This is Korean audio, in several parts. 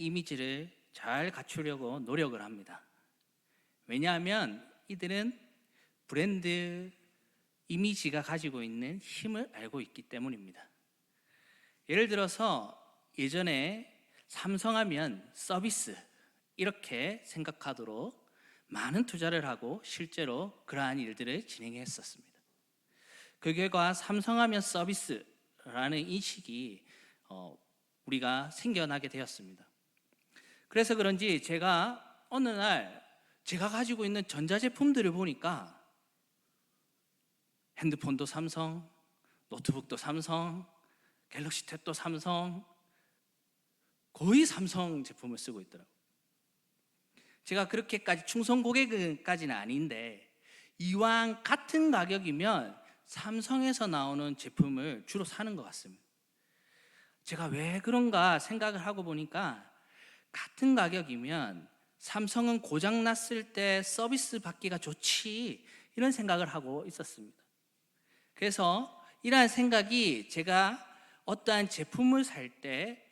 이미지를 잘 갖추려고 노력을 합니다. 왜냐하면 이들은 브랜드 이미지가 가지고 있는 힘을 알고 있기 때문입니다. 예를 들어서 예전에 삼성하면 서비스 이렇게 생각하도록 많은 투자를 하고 실제로 그러한 일들을 진행했었습니다. 그 결과 삼성하면 서비스라는 인식이 우리가 생겨나게 되었습니다. 그래서 그런지 제가 어느 날 제가 가지고 있는 전자제품들을 보니까 핸드폰도 삼성, 노트북도 삼성, 갤럭시 탭도 삼성, 거의 삼성 제품을 쓰고 있더라고요. 제가 그렇게까지 충성 고객까지는 아닌데 이왕 같은 가격이면 삼성에서 나오는 제품을 주로 사는 것 같습니다. 제가 왜 그런가 생각을 하고 보니까 같은 가격이면 삼성은 고장 났을 때 서비스 받기가 좋지 이런 생각을 하고 있었습니다. 그래서 이러한 생각이 제가 어떠한 제품을 살 때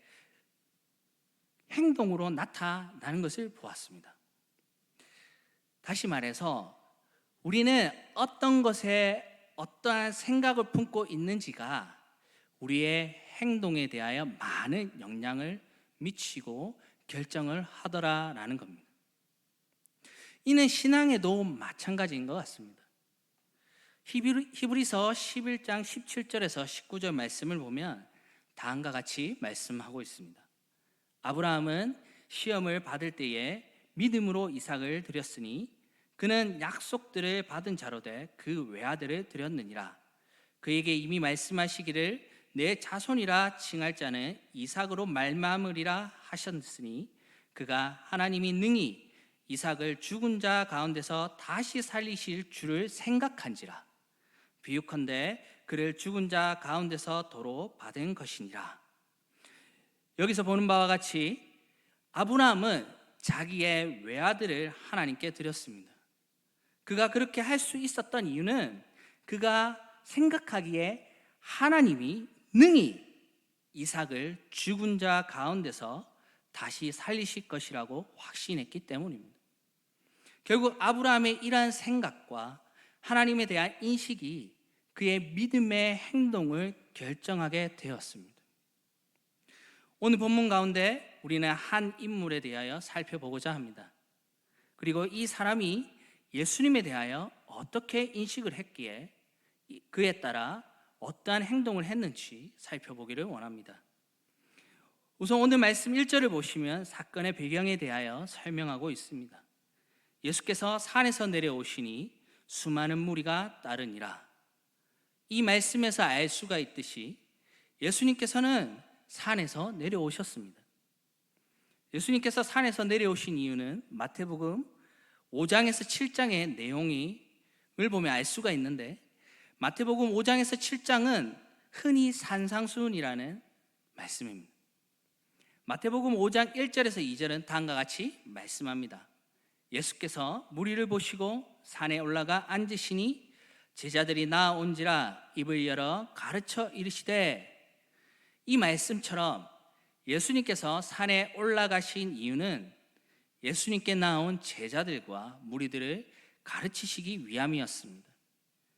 행동으로 나타나는 것을 보았습니다. 다시 말해서 우리는 어떤 것에 어떠한 생각을 품고 있는지가 우리의 행동에 대하여 많은 영향을 미치고 결정을 하더라라는 겁니다. 이는 신앙에도 마찬가지인 것 같습니다. 히브리서 11장 17절에서 19절 말씀을 보면 다음과 같이 말씀하고 있습니다. 아브라함은 시험을 받을 때에 믿음으로 이삭을 드렸으니 그는 약속들을 받은 자로 돼 그 외아들을 드렸느니라. 그에게 이미 말씀하시기를 내 자손이라 칭할 자는 이삭으로 말미암으리라 하셨으니 그가 하나님이 능히 이삭을 죽은 자 가운데서 다시 살리실 줄을 생각한지라. 비유컨대 그를 죽은 자 가운데서 도로 받은 것이니라. 여기서 보는 바와 같이 아브라함은 자기의 외아들을 하나님께 드렸습니다. 그가 그렇게 할 수 있었던 이유는 그가 생각하기에 하나님이 능히 이삭을 죽은 자 가운데서 다시 살리실 것이라고 확신했기 때문입니다. 결국 아브라함의 이러한 생각과 하나님에 대한 인식이 그의 믿음의 행동을 결정하게 되었습니다. 오늘 본문 가운데 우리는 한 인물에 대하여 살펴보고자 합니다. 그리고 이 사람이 예수님에 대하여 어떻게 인식을 했기에 그에 따라 어떠한 행동을 했는지 살펴보기를 원합니다. 우선 오늘 말씀 1절을 보시면 사건의 배경에 대하여 설명하고 있습니다. 예수께서 산에서 내려오시니 수많은 무리가 따르니라. 이 말씀에서 알 수가 있듯이 예수님께서는 산에서 내려오셨습니다. 예수님께서 산에서 내려오신 이유는 마태복음 5장에서 7장의 내용을 보면 알 수가 있는데 마태복음 5장에서 7장은 흔히 산상수훈이라는 말씀입니다. 마태복음 5장 1절에서 2절은 다음과 같이 말씀합니다. 예수께서 무리를 보시고 산에 올라가 앉으시니 제자들이 나아온지라 입을 열어 가르쳐 이르시되. 이 말씀처럼 예수님께서 산에 올라가신 이유는 예수님께 나온 제자들과 무리들을 가르치시기 위함이었습니다.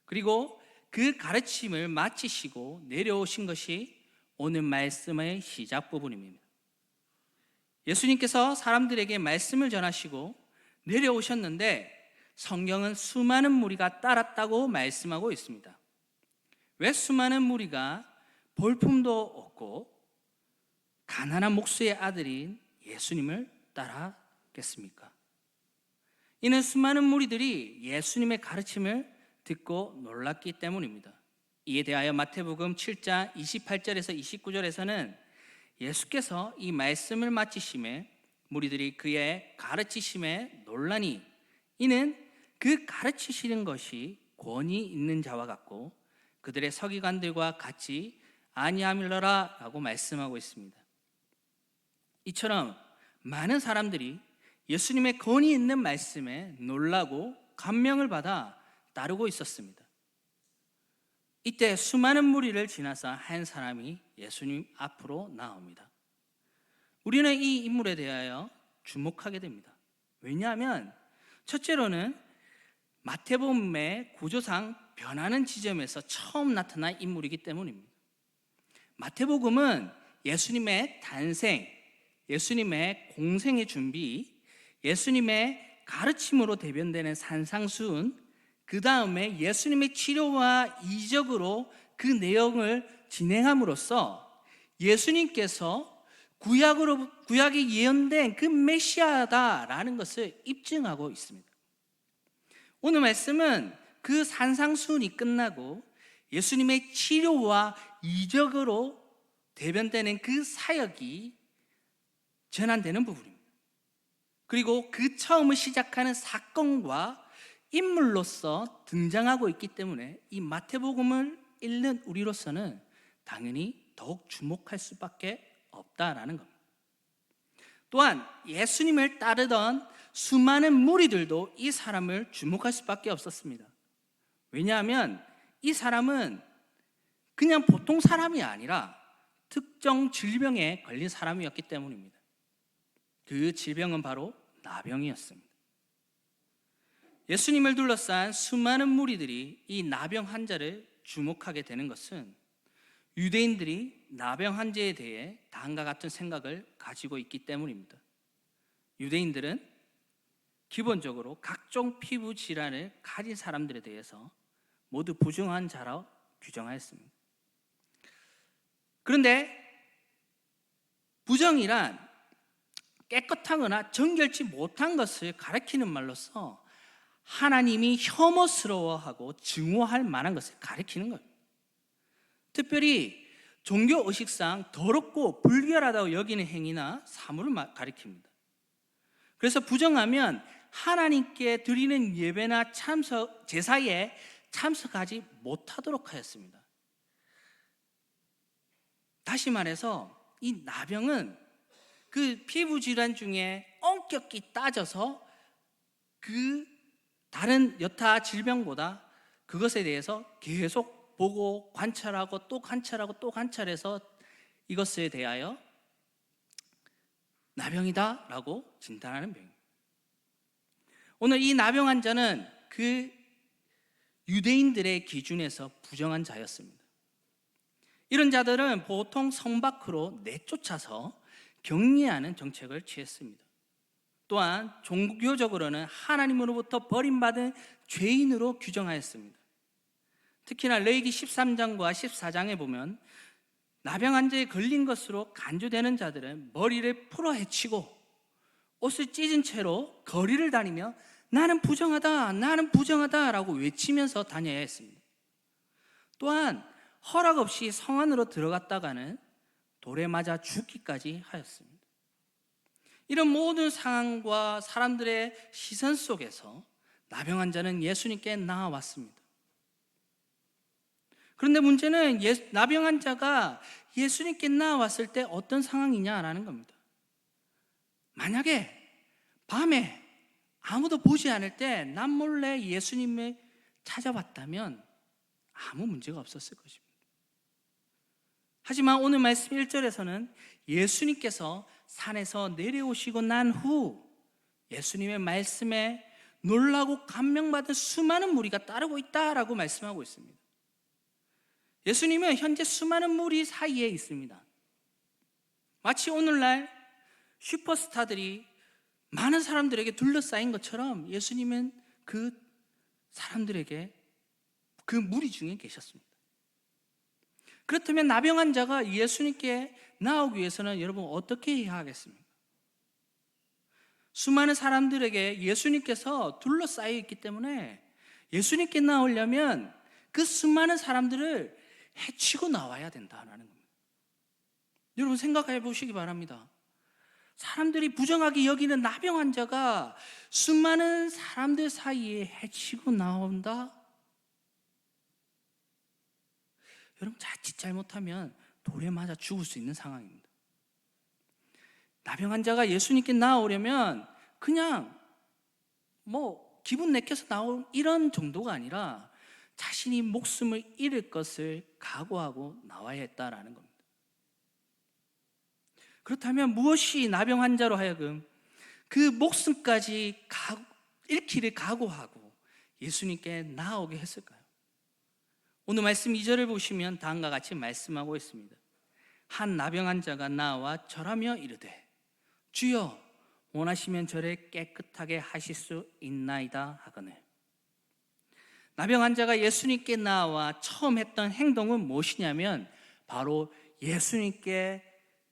그리고 그 가르침을 마치시고 내려오신 것이 오늘 말씀의 시작 부분입니다. 예수님께서 사람들에게 말씀을 전하시고 내려오셨는데 성경은 수많은 무리가 따랐다고 말씀하고 있습니다. 왜 수많은 무리가 볼품도 없고 가난한 목수의 아들인 예수님을 따랐겠습니까? 이는 수많은 무리들이 예수님의 가르침을 듣고 놀랐기 때문입니다. 이에 대하여 마태복음 7장 28절에서 29절에서는 예수께서 이 말씀을 마치심에 무리들이 그의 가르치심에 놀라니 이는 그 가르치시는 것이 권위 있는 자와 같고 그들의 서기관들과 같이 아니함이러라 라고 말씀하고 있습니다. 이처럼 많은 사람들이 예수님의 권위 있는 말씀에 놀라고 감명을 받아 따르고 있었습니다. 이때 수많은 무리를 지나서 한 사람이 예수님 앞으로 나옵니다. 우리는 이 인물에 대하여 주목하게 됩니다. 왜냐하면 첫째로는 마태복음의 구조상 변하는 지점에서 처음 나타난 인물이기 때문입니다. 마태복음은 예수님의 탄생, 예수님의 공생의 준비, 예수님의 가르침으로 대변되는 산상수훈, 그 다음에 예수님의 치료와 이적으로 그 내용을 진행함으로써 예수님께서 구약에 예언된 그 메시아다라는 것을 입증하고 있습니다. 오늘 말씀은 그 산상수훈이 끝나고 예수님의 치료와 이적으로 대변되는 그 사역이 전환되는 부분입니다. 그리고 그 처음을 시작하는 사건과 인물로서 등장하고 있기 때문에 이 마태복음을 읽는 우리로서는 당연히 더욱 주목할 수밖에 없다라는 겁니다. 또한 예수님을 따르던 수많은 무리들도 이 사람을 주목할 수밖에 없었습니다. 왜냐하면 이 사람은 그냥 보통 사람이 아니라 특정 질병에 걸린 사람이었기 때문입니다. 그 질병은 바로 나병이었습니다. 예수님을 둘러싼 수많은 무리들이 이 나병 환자를 주목하게 되는 것은 유대인들이 나병 환자에 대해 다음과 같은 생각을 가지고 있기 때문입니다. 유대인들은 기본적으로 각종 피부 질환을 가진 사람들에 대해서 모두 부정한 자로 규정하였습니다. 그런데 부정이란 깨끗하거나 정결치 못한 것을 가리키는 말로서 하나님이 혐오스러워하고 증오할 만한 것을 가리키는 거예요. 특별히 종교의식상 더럽고 불결하다고 여기는 행위나 사물을 가리킵니다. 그래서 부정하면 하나님께 드리는 예배나 제사에 참석하지 못하도록 하였습니다. 다시 말해서 이 나병은 그 피부 질환 중에 엄격히 따져서 그 다른 여타 질병보다 그것에 대해서 계속 보고 관찰하고 또 관찰하고 또 관찰해서 이것에 대하여 나병이다 라고 진단하는 병입니다. 오늘 이 나병 환자는 그 유대인들의 기준에서 부정한 자였습니다. 이런 자들은 보통 성 밖으로 내쫓아서 격리하는 정책을 취했습니다. 또한 종교적으로는 하나님으로부터 버림받은 죄인으로 규정하였습니다. 특히나 레위기 13장과 14장에 보면 나병 환자에 걸린 것으로 간주되는 자들은 머리를 풀어 헤치고 옷을 찢은 채로 거리를 다니며 나는 부정하다, 나는 부정하다 라고 외치면서 다녀야 했습니다. 또한 허락 없이 성 안으로 들어갔다가는 돌에 맞아 죽기까지 하였습니다. 이런 모든 상황과 사람들의 시선 속에서 나병 환자는 예수님께 나아왔습니다. 그런데 문제는 나병 환자가 예수님께 나아왔을 때 어떤 상황이냐라는 겁니다. 만약에 밤에 아무도 보지 않을 때 남몰래 예수님을 찾아왔다면 아무 문제가 없었을 것입니다. 하지만 오늘 말씀 1절에서는 예수님께서 산에서 내려오시고 난 후 예수님의 말씀에 놀라고 감명받은 수많은 무리가 따르고 있다라고 말씀하고 있습니다. 예수님은 현재 수많은 무리 사이에 있습니다. 마치 오늘날 슈퍼스타들이 많은 사람들에게 둘러싸인 것처럼 예수님은 그 사람들에게 그 무리 중에 계셨습니다. 그렇다면 나병 환자가 예수님께 나오기 위해서는 여러분 어떻게 해야 하겠습니까? 수많은 사람들에게 예수님께서 둘러싸여 있기 때문에 예수님께 나오려면 그 수많은 사람들을 해치고 나와야 된다는 겁니다. 여러분 생각해 보시기 바랍니다. 사람들이 부정하게 여기는 나병 환자가 수많은 사람들 사이에 해치고 나온다? 여러분 자칫 잘못하면 돌에 맞아 죽을 수 있는 상황입니다. 나병 환자가 예수님께 나오려면 그냥 기분 내켜서 나온 이런 정도가 아니라 자신이 목숨을 잃을 것을 각오하고 나와야 했다라는 겁니다. 그렇다면 무엇이 나병 환자로 하여금 그 목숨까지 잃기를 각오하고 예수님께 나아오게 했을까요? 오늘 말씀 2절을 보시면 다음과 같이 말씀하고 있습니다. 한 나병 환자가 나와 절하며 이르되 주여 원하시면 저를 깨끗하게 하실 수 있나이다 하거늘. 나병 환자가 예수님께 나와 처음 했던 행동은 무엇이냐면 바로 예수님께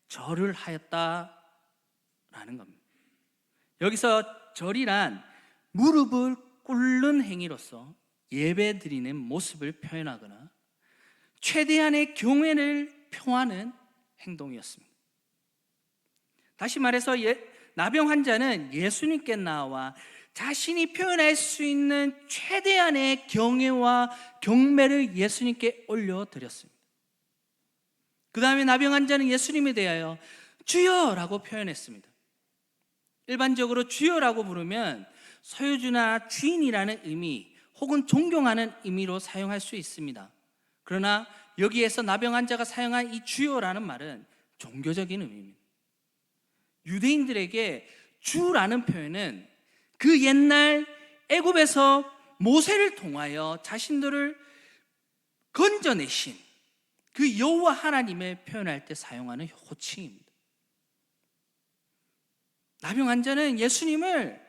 절을 하였다라는 겁니다. 여기서 절이란 무릎을 꿇는 행위로서 예배 드리는 모습을 표현하거나 최대한의 경외를 표하는 행동이었습니다. 다시 말해서 나병 환자는 예수님께 나와 자신이 표현할 수 있는 최대한의 경외와 경매를 예수님께 올려드렸습니다. 그 다음에 나병 환자는 예수님에 대하여 주여라고 표현했습니다. 일반적으로 주여라고 부르면 소유주나 주인이라는 의미 혹은 존경하는 의미로 사용할 수 있습니다. 그러나 여기에서 나병 환자가 사용한 이 주여라는 말은 종교적인 의미입니다. 유대인들에게 주라는 표현은 그 옛날 애굽에서 모세를 통하여 자신들을 건져내신 그 여호와 하나님을 표현할 때 사용하는 호칭입니다. 나병 환자는 예수님을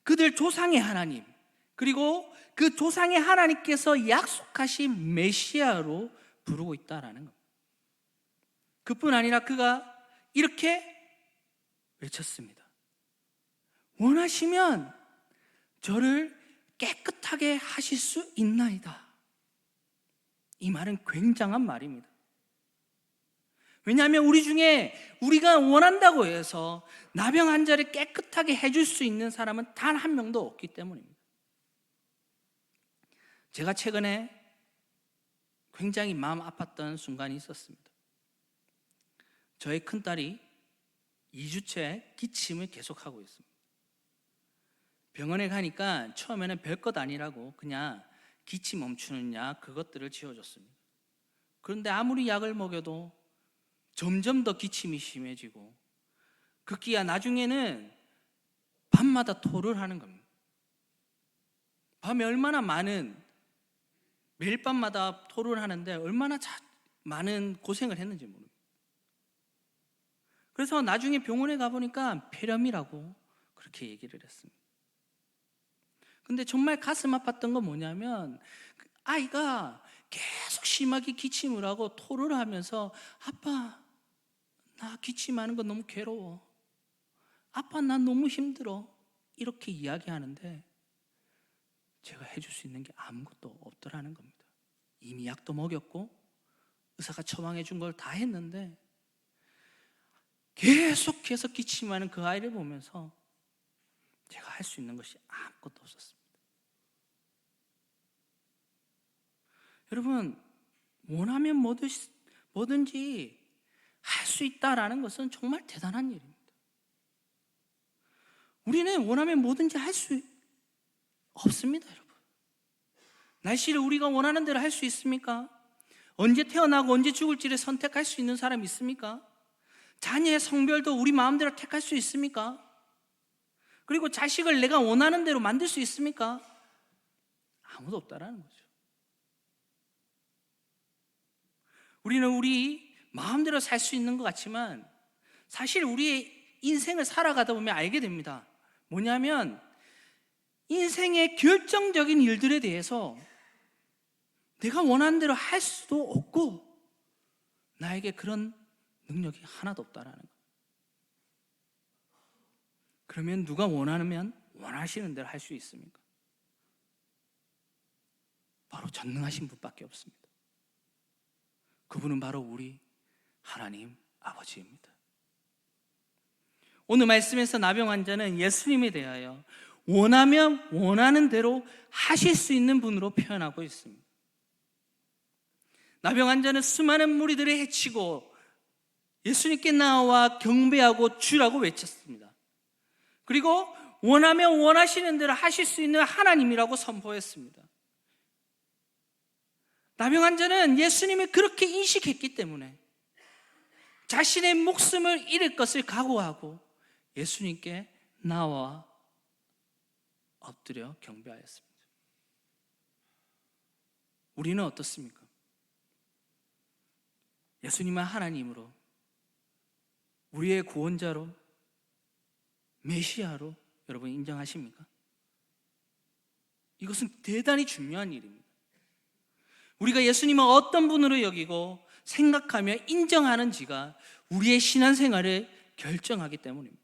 그들 조상의 하나님, 그리고 그 조상의 하나님께서 약속하신 메시아로 부르고 있다라는 겁니다. 그뿐 아니라 그가 이렇게 외쳤습니다. 원하시면 저를 깨끗하게 하실 수 있나이다. 이 말은 굉장한 말입니다. 왜냐하면 우리 중에 우리가 원한다고 해서 나병 환자를 깨끗하게 해줄 수 있는 사람은 단 한 명도 없기 때문입니다. 제가 최근에 굉장히 마음 아팠던 순간이 있었습니다. 저의 큰딸이 2주째 기침을 계속하고 있습니다. 병원에 가니까 처음에는 별것 아니라고 그냥 기침 멈추는 약 그것들을 지어줬습니다. 그런데 아무리 약을 먹여도 점점 더 기침이 심해지고 급기야 나중에는 밤마다 토를 하는 겁니다. 밤에 얼마나 매일 밤마다 토를 하는데 얼마나 많은 고생을 했는지 모릅니다. 그래서 나중에 병원에 가보니까 폐렴이라고 그렇게 얘기를 했습니다. 근데 정말 가슴 아팠던 건 뭐냐면 아이가 계속 심하게 기침을 하고 토를 하면서 아빠 나 기침하는 거 너무 괴로워, 아빠 나 너무 힘들어 이렇게 이야기하는데 제가 해줄 수 있는 게 아무것도 없더라는 겁니다. 이미 약도 먹였고 의사가 처방해 준 걸 다 했는데 계속해서 기침하는 그 아이를 보면서 제가 할 수 있는 것이 아무것도 없었습니다. 여러분, 원하면 뭐든지 할 수 있다라는 것은 정말 대단한 일입니다. 우리는 원하면 뭐든지 할 수 없습니다, 여러분. 날씨를 우리가 원하는 대로 할 수 있습니까? 언제 태어나고 언제 죽을지를 선택할 수 있는 사람이 있습니까? 자녀의 성별도 우리 마음대로 택할 수 있습니까? 그리고 자식을 내가 원하는 대로 만들 수 있습니까? 아무도 없다라는 거죠. 우리는 우리 마음대로 살 수 있는 것 같지만 사실 우리의 인생을 살아가다 보면 알게 됩니다. 뭐냐면 인생의 결정적인 일들에 대해서 내가 원하는 대로 할 수도 없고 나에게 그런 능력이 하나도 없다라는 거예요. 그러면 누가 원하면 원하시는 대로 할 수 있습니까? 바로 전능하신 분밖에 없습니다. 그분은 바로 우리 하나님 아버지입니다. 오늘 말씀에서 나병 환자는 예수님에 대하여 원하면 원하는 대로 하실 수 있는 분으로 표현하고 있습니다. 나병 환자는 수많은 무리들을 해치고 예수님께 나와 경배하고 주라고 외쳤습니다. 그리고 원하면 원하시는 대로 하실 수 있는 하나님이라고 선포했습니다. 나병 환자는 예수님을 그렇게 인식했기 때문에 자신의 목숨을 잃을 것을 각오하고 예수님께 나와 엎드려 경배하였습니다. 우리는 어떻습니까? 예수님은 하나님으로, 우리의 구원자로, 메시아로 여러분 인정하십니까? 이것은 대단히 중요한 일입니다. 우리가 예수님을 어떤 분으로 여기고 생각하며 인정하는지가 우리의 신앙생활을 결정하기 때문입니다.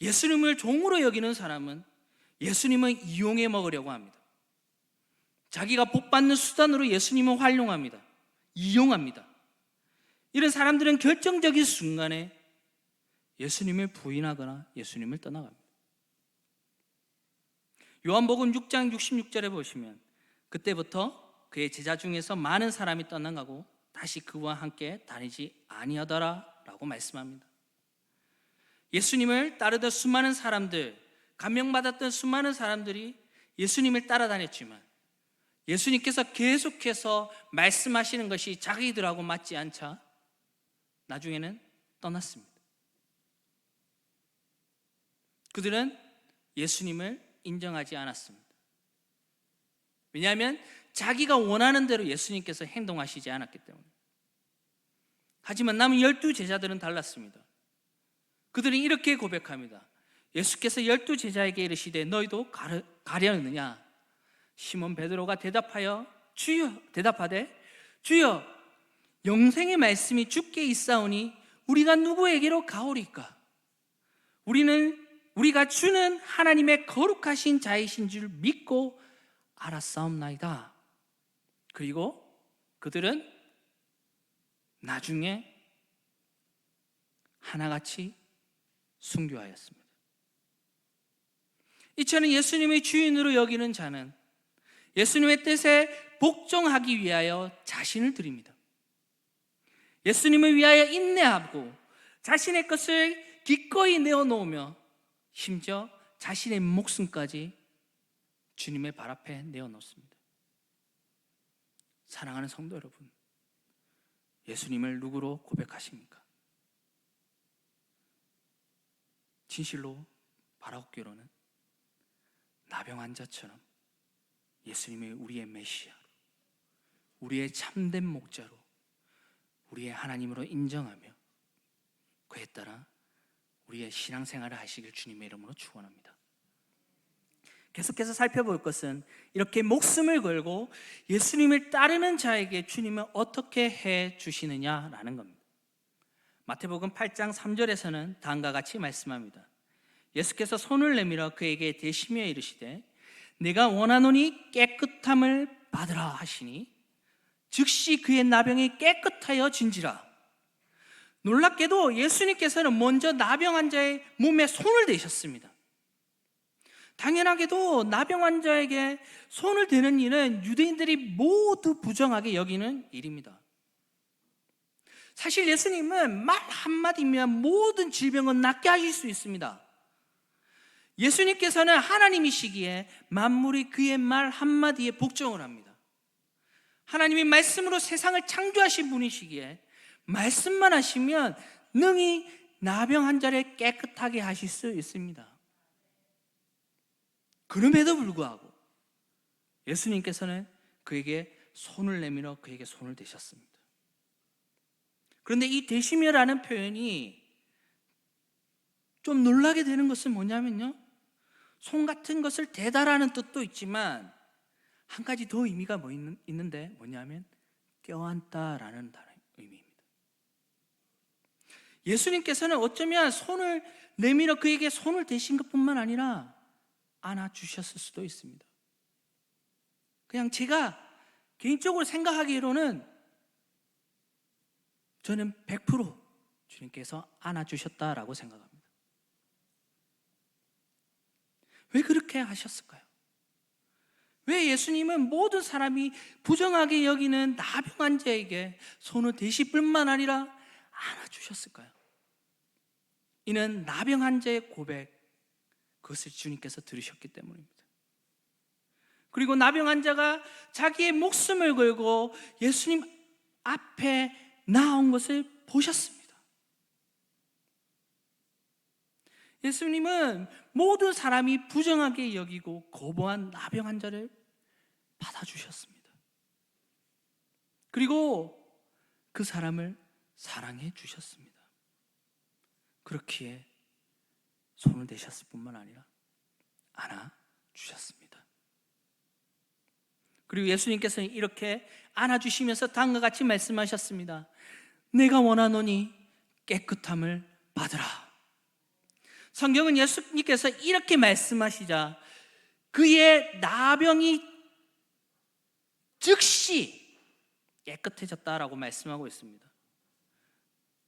예수님을 종으로 여기는 사람은 예수님을 이용해 먹으려고 합니다. 자기가 복받는 수단으로 예수님을 활용합니다. 이용합니다. 이런 사람들은 결정적인 순간에 예수님을 부인하거나 예수님을 떠나갑니다. 요한복음 6장 66절에 보시면 그때부터 그의 제자 중에서 많은 사람이 떠나가고 다시 그와 함께 다니지 아니하더라 라고 말씀합니다. 예수님을 따르던 수많은 사람들, 감명받았던 수많은 사람들이 예수님을 따라다녔지만 예수님께서 계속해서 말씀하시는 것이 자기들하고 맞지 않자 나중에는 떠났습니다. 그들은 예수님을 인정하지 않았습니다. 왜냐하면 자기가 원하는 대로 예수님께서 행동하시지 않았기 때문에. 하지만 남은 12제자들은 달랐습니다. 그들은 이렇게 고백합니다. 예수께서 12제자에게 이르시되 너희도 가려느냐? 시몬 베드로가 대답하되 주여 영생의 말씀이 주께 있사오니 우리가 누구에게로 가오리까? 우리가 주는 하나님의 거룩하신 자이신 줄 믿고 알았사옵나이다. 그리고 그들은 나중에 하나같이 순교하였습니다. 이처럼 예수님의 주인으로 여기는 자는 예수님의 뜻에 복종하기 위하여 자신을 드립니다. 예수님을 위하여 인내하고 자신의 것을 기꺼이 내어놓으며 심지어 자신의 목숨까지 주님의 발 앞에 내어놓습니다. 사랑하는 성도 여러분, 예수님을 누구로 고백하십니까? 진실로 바라옵기로는 나병 환자처럼 예수님이 우리의 메시아로, 우리의 참된 목자로, 우리의 하나님으로 인정하며 그에 따라 우리의 신앙생활을 하시길 주님의 이름으로 축원합니다. 계속해서 살펴볼 것은 이렇게 목숨을 걸고 예수님을 따르는 자에게 주님은 어떻게 해 주시느냐라는 겁니다. 마태복음 8장 3절에서는 다음과 같이 말씀합니다. 예수께서 손을 내밀어 그에게 대시며 이르시되 내가 원하노니 깨끗함을 받으라 하시니 즉시 그의 나병이 깨끗하여 진지라. 놀랍게도 예수님께서는 먼저 나병 환자의 몸에 손을 대셨습니다. 당연하게도 나병 환자에게 손을 대는 일은 유대인들이 모두 부정하게 여기는 일입니다. 사실 예수님은 말 한마디면 모든 질병은 낫게 하실 수 있습니다. 예수님께서는 하나님이시기에 만물이 그의 말 한마디에 복종을 합니다. 하나님이 말씀으로 세상을 창조하신 분이시기에 말씀만 하시면 능히 나병 환자를 깨끗하게 하실 수 있습니다. 그럼에도 불구하고 예수님께서는 그에게 손을 내밀어 그에게 손을 대셨습니다. 그런데 이 대시며라는 표현이 좀 놀라게 되는 것은 뭐냐면요, 손 같은 것을 대다라는 뜻도 있지만 한 가지 더 의미가 있는데 뭐냐면 껴안다라는 의미입니다. 예수님께서는 어쩌면 손을 내밀어 그에게 손을 대신 것뿐만 아니라 안아주셨을 수도 있습니다. 그냥 제가 개인적으로 생각하기로는 저는 100% 주님께서 안아주셨다라고 생각합니다. 왜 그렇게 하셨을까요? 왜 예수님은 모든 사람이 부정하게 여기는 나병 환자에게 손을 대실 뿐만 아니라 안아주셨을까요? 이는 나병 환자의 고백, 그것을 주님께서 들으셨기 때문입니다. 그리고 나병 환자가 자기의 목숨을 걸고 예수님 앞에 나온 것을 보셨습니다. 예수님은 모든 사람이 부정하게 여기고 거부한 나병 환자를 받아주셨습니다. 그리고 그 사람을 사랑해 주셨습니다. 그렇기에 손을 대셨을 뿐만 아니라 안아주셨습니다. 그리고 예수님께서는 이렇게 안아주시면서 다음과 같이 말씀하셨습니다. 내가 원하노니 깨끗함을 받으라. 성경은 예수님께서 이렇게 말씀하시자 그의 나병이 즉시 깨끗해졌다라고 말씀하고 있습니다.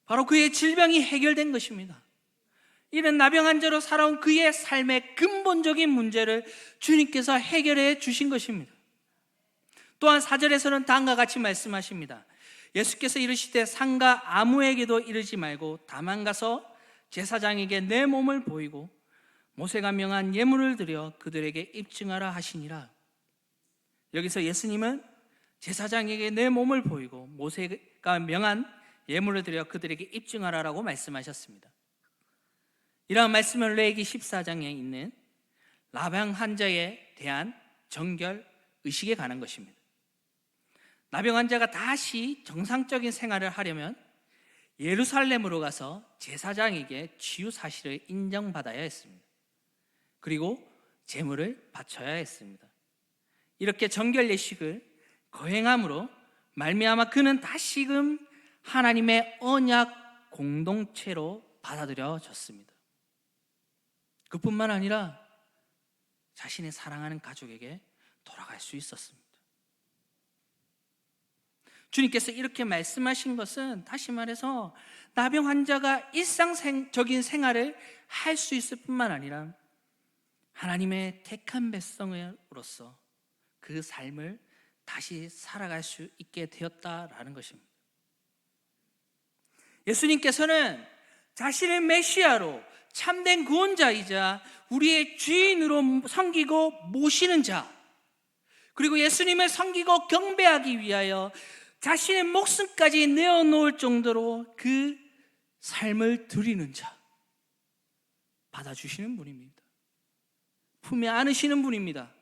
바로 그의 질병이 해결된 것입니다. 이런 나병 환자로 살아온 그의 삶의 근본적인 문제를 주님께서 해결해 주신 것입니다. 또한 4절에서는 다음과 같이 말씀하십니다. 예수께서 이르시되 상가 아무에게도 이르지 말고 다만 가서 제사장에게 내 몸을 보이고 모세가 명한 예물을 드려 그들에게 입증하라 하시니라. 여기서 예수님은 제사장에게 내 몸을 보이고 모세가 명한 예물을 드려 그들에게 입증하라라고 말씀하셨습니다. 이러한 말씀은 레위기 14장에 있는 나병 환자에 대한 정결 의식에 관한 것입니다. 나병 환자가 다시 정상적인 생활을 하려면 예루살렘으로 가서 제사장에게 치유 사실을 인정받아야 했습니다. 그리고 제물을 바쳐야 했습니다. 이렇게 정결 예식을 거행함으로 말미암아 그는 다시금 하나님의 언약 공동체로 받아들여졌습니다. 그뿐만 아니라 자신의 사랑하는 가족에게 돌아갈 수 있었습니다. 주님께서 이렇게 말씀하신 것은 다시 말해서 나병 환자가 일상적인 생활을 할 수 있을 뿐만 아니라 하나님의 택한 백성으로서 그 삶을 다시 살아갈 수 있게 되었다라는 것입니다. 예수님께서는 자신을 메시아로 참된 구원자이자 우리의 주인으로 섬기고 모시는 자, 그리고 예수님을 섬기고 경배하기 위하여 자신의 목숨까지 내어놓을 정도로 그 삶을 드리는 자, 받아주시는 분입니다. 품에 안으시는 분입니다.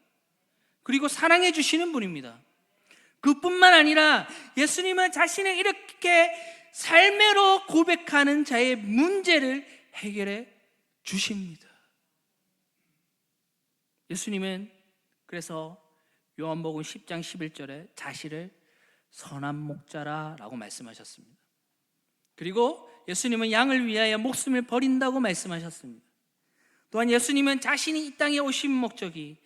그리고 사랑해 주시는 분입니다. 그뿐만 아니라 예수님은 자신을 이렇게 삶으로 고백하는 자의 문제를 해결해 주십니다. 예수님은 그래서 요한복음 10장 11절에 자신을 선한 목자라라고 말씀하셨습니다. 그리고 예수님은 양을 위하여 목숨을 버린다고 말씀하셨습니다. 또한 예수님은 자신이 이 땅에 오신 목적이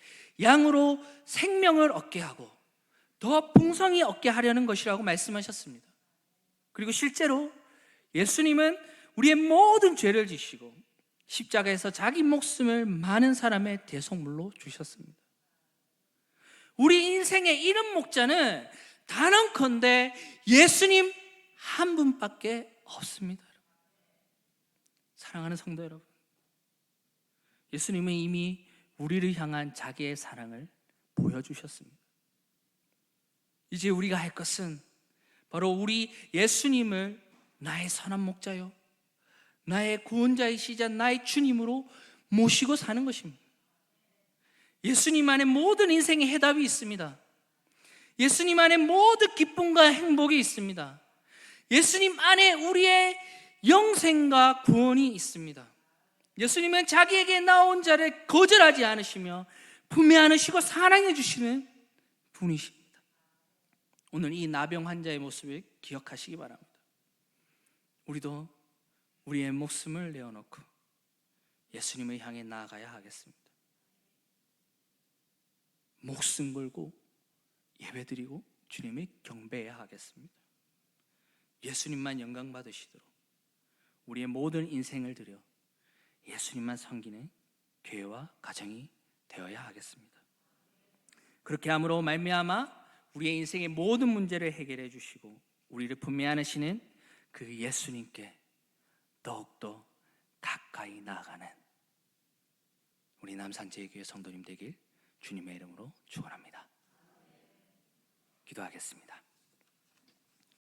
양으로 생명을 얻게 하고 더 풍성히 얻게 하려는 것이라고 말씀하셨습니다. 그리고 실제로 예수님은 우리의 모든 죄를 지시고 십자가에서 자기 목숨을 많은 사람의 대속물로 주셨습니다. 우리 인생의 이름 목자는 단언컨대 예수님 한 분밖에 없습니다. 사랑하는 성도 여러분, 예수님은 이미 우리를 향한 자기의 사랑을 보여주셨습니다. 이제 우리가 할 것은 바로 우리 예수님을 나의 선한 목자요, 나의 구원자이시자 나의 주님으로 모시고 사는 것입니다. 예수님 안에 모든 인생의 해답이 있습니다. 예수님 안에 모든 기쁨과 행복이 있습니다. 예수님 안에 우리의 영생과 구원이 있습니다. 예수님은 자기에게 나온 자를 거절하지 않으시며 품에 안으시고 사랑해 주시는 분이십니다. 오늘 이 나병 환자의 모습을 기억하시기 바랍니다. 우리도 우리의 목숨을 내어놓고 예수님을 향해 나아가야 하겠습니다. 목숨 걸고 예배드리고 주님을 경배해야 하겠습니다. 예수님만 영광 받으시도록 우리의 모든 인생을 들여 예수님만 섬기는 교회와 가정이 되어야 하겠습니다. 그렇게 함으로 말미암아 우리의 인생의 모든 문제를 해결해 주시고 우리를 품에 안으시는 그 예수님께 더욱더 가까이 나아가는 우리 남산제일교회 성도님 되길 주님의 이름으로 축원합니다. 기도하겠습니다.